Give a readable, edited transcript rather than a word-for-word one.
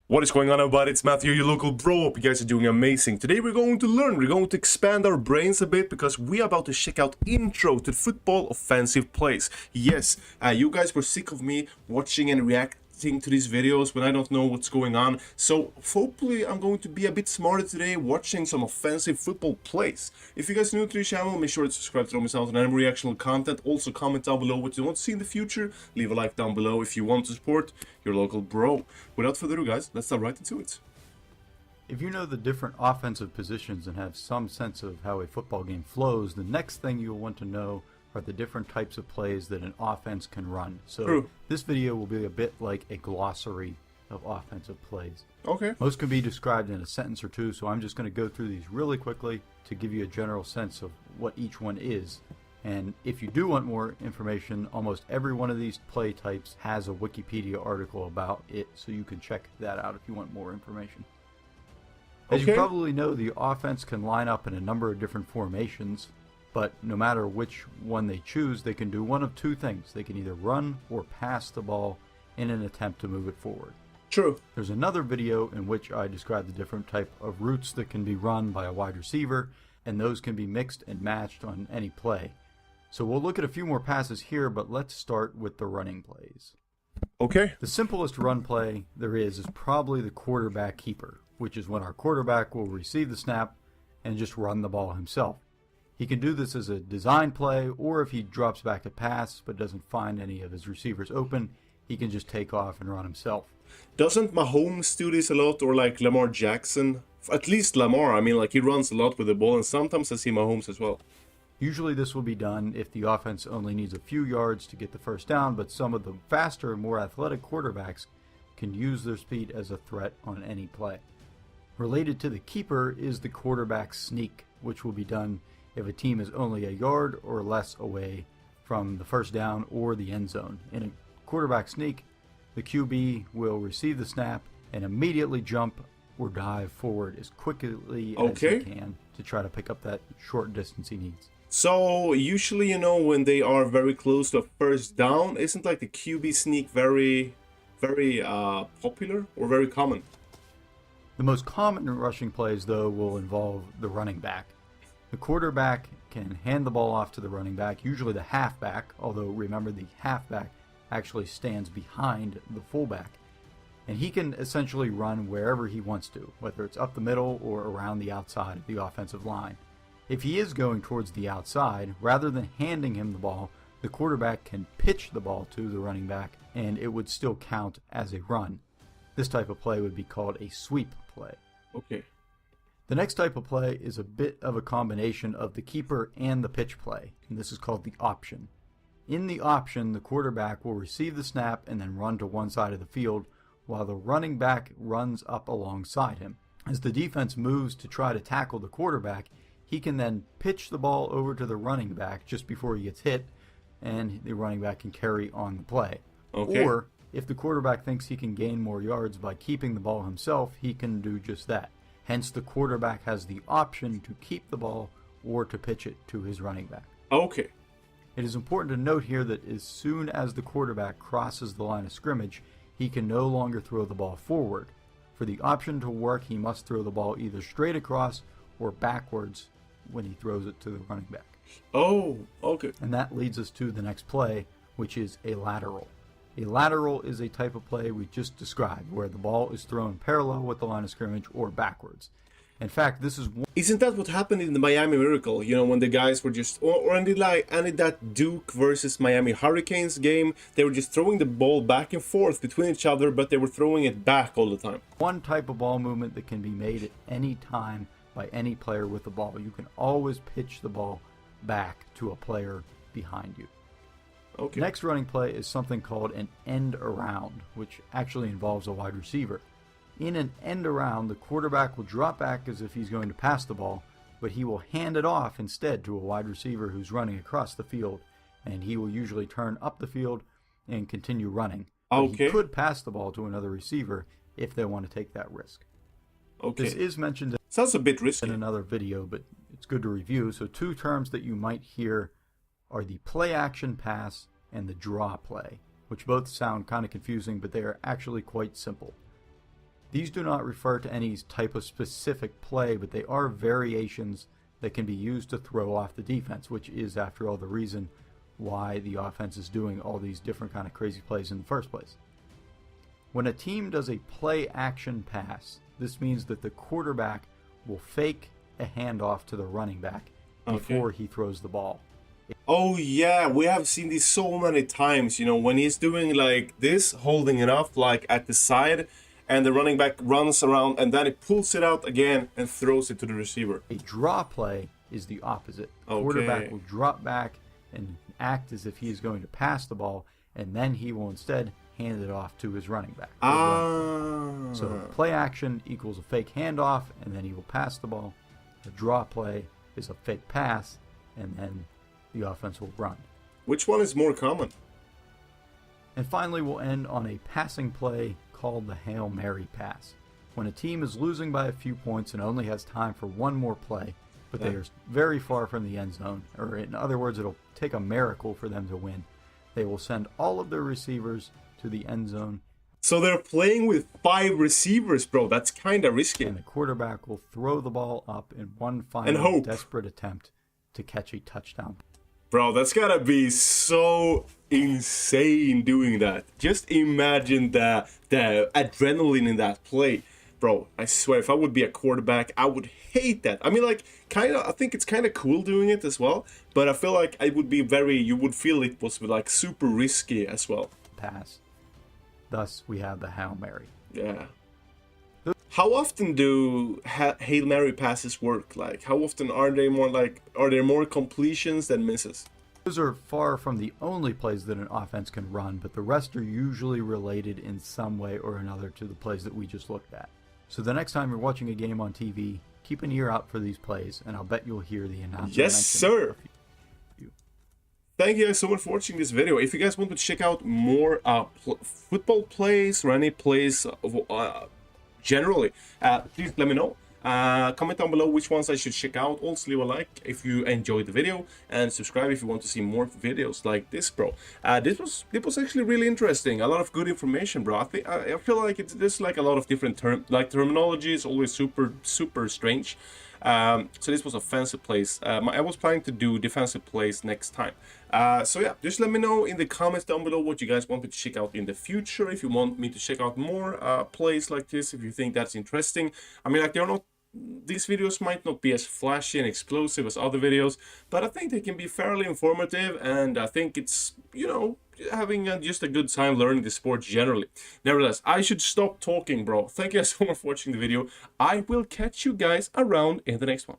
What is going on, everybody? It's Matthew, your local bro. Hope you guys are doing amazing. Today we're going to learn, we're going to expand our brains a bit because we're about to check out intro to football offensive plays. Yes, you guys were sick of me watching and reacting to these videos when I don't know what's going on. So hopefully I'm going to be a bit smarter today watching some offensive football plays. If you guys are new to the channel, make sure to subscribe to don't miss out on any reactional content. Also comment down below what you want to see in the future. Leave a like down below if you want to support your local bro. Without further ado, guys, let's dive right into it. If you know the different offensive positions and have some sense of how a football game flows, the next thing you'll want to know are the different types of plays that an offense can run. So This video will be a bit like a glossary of offensive plays. Okay. Most can be described in a sentence or two, so I'm just going to go through these really quickly to give you a general sense of what each one is. And if you do want more information, almost every one of these play types has a Wikipedia article about it, so you can check that out if you want more information. As you probably know, the offense can line up in a number of different formations, but no matter which one they choose, they can do one of two things. They can either run or pass the ball in an attempt to move it forward. True. There's another video in which I describe the different type of routes that can be run by a wide receiver, and those can be mixed and matched on any play. So we'll look at a few more passes here, but let's start with the running plays. Okay. The simplest run play there is probably the quarterback keeper, which is when our quarterback will receive the snap and just run the ball himself. He can do this as a design play, or if he drops back to pass but doesn't find any of his receivers open, he can just take off and run himself. Doesn't Mahomes do this a lot, or like Lamar Jackson? At least Lamar, I mean, like he runs a lot with the ball, and sometimes I see Mahomes as well. Usually this will be done if the offense only needs a few yards to get the first down, but some of the faster and more athletic quarterbacks can use their speed as a threat on any play. Related to the keeper is the quarterback sneak, which will be done if a team is only a yard or less away from the first down or the end zone. In a quarterback sneak, the QB will receive the snap and immediately jump or dive forward as quickly as he can to try to pick up that short distance he needs. So usually, you know, when they are very close to a first down, isn't like the QB sneak very popular or very common? The most common rushing plays, though, will involve the running back. The quarterback can hand the ball off to the running back, usually the halfback, although remember the halfback actually stands behind the fullback. And he can essentially run wherever he wants to, whether it's up the middle or around the outside of the offensive line. If he is going towards the outside, rather than handing him the ball, the quarterback can pitch the ball to the running back, and it would still count as a run. This type of play would be called a sweep play. Okay. The next type of play is a bit of a combination of the keeper and the pitch play, and this is called the option. In the option, the quarterback will receive the snap and then run to one side of the field, while the running back runs up alongside him. As the defense moves to try to tackle the quarterback, he can then pitch the ball over to the running back just before he gets hit, and the running back can carry on the play. Or, if the quarterback thinks he can gain more yards by keeping the ball himself, he can do just that. Hence, the quarterback has the option to keep the ball or to pitch it to his running back. Okay. It is important to note here that as soon as the quarterback crosses the line of scrimmage, he can no longer throw the ball forward. For the option to work, he must throw the ball either straight across or backwards when he throws it to the running back. Oh, okay. And that leads us to the next play, which is a lateral. A lateral is a type of play we just described, where the ball is thrown parallel with the line of scrimmage or backwards. In fact, this is one... Isn't that what happened in the Miami Miracle? You know, when the guys were just... Or any that Duke versus Miami Hurricanes game, they were just throwing the ball back and forth between each other, but they were throwing it back all the time. One type of ball movement that can be made at any time by any player with the ball. You can always pitch the ball back to a player behind you. Okay. Next running play is something called an end around, which actually involves a wide receiver. In an end around, the quarterback will drop back as if he's going to pass the ball, but he will hand it off instead to a wide receiver who's running across the field, and he will usually turn up the field and continue running. But he could pass the ball to another receiver if they want to take that risk. This is mentioned Sounds a bit risky in another video, but it's good to review. So two terms that you might hear are the play action pass and the draw play, which both sound kind of confusing, but they are actually quite simple. These do not refer to any type of specific play, but they are variations that can be used to throw off the defense, which is, after all, the reason why the offense is doing all these different kind of crazy plays in the first place. When a team does a play action pass, this means that the quarterback will fake a handoff to the running back before he throws the ball. Oh yeah, we have seen this so many times, you know, when he's doing like this, holding it up like at the side, and the running back runs around and then he pulls it out again and throws it to the receiver. A draw play is the opposite. The quarterback will drop back and act as if he is going to pass the ball, and then he will instead hand it off to his running back. So play action equals a fake handoff, and then he will pass the ball. A draw play is a fake pass, and then the offense will run. Which one is more common? And finally, we'll end on a passing play called the Hail Mary pass. When a team is losing by a few points and only has time for one more play, but they are very far from the end zone, or in other words, it'll take a miracle for them to win, they will send all of their receivers to the end zone. So they're playing with 5 receivers, bro. That's kind of risky. And the quarterback will throw the ball up in one final desperate attempt to catch a touchdown. Bro, that's gotta be so insane doing that. Just imagine the adrenaline in that play. Bro, I swear, if I would be a quarterback, I would hate that. I mean, like, I think it's kind of cool doing it as well, but I feel like it would be you would feel it was like super risky as well. Pass. Thus, we have the Hail Mary. Yeah. How often do Hail Mary passes work? Like, how often are there more completions than misses? Those are far from the only plays that an offense can run, but the rest are usually related in some way or another to the plays that we just looked at. So the next time you're watching a game on TV, keep an ear out for these plays, and I'll bet you'll hear the announcer. Yes, sir. Thank you guys so much for watching this video. If you guys want to check out more football plays or any plays generally, please let me know. Comment down below which ones I should check out. Also leave a like if you enjoyed the video, and subscribe if you want to see more videos like this, bro. It was actually really interesting. A lot of good information, bro. I feel like there's like a lot of different terminology is always super strange. So this was offensive plays. I was planning to do defensive plays next time. So yeah, just let me know in the comments down below what you guys want me to check out in the future. If you want me to check out more plays like this, if you think that's interesting. I mean, like, these videos might not be as flashy and explosive as other videos, but I think they can be fairly informative, and I think it's, you know, having just a good time learning the sport generally. Nevertheless, I should stop talking, bro. Thank you guys so much for watching the video. I will catch you guys around in the next one.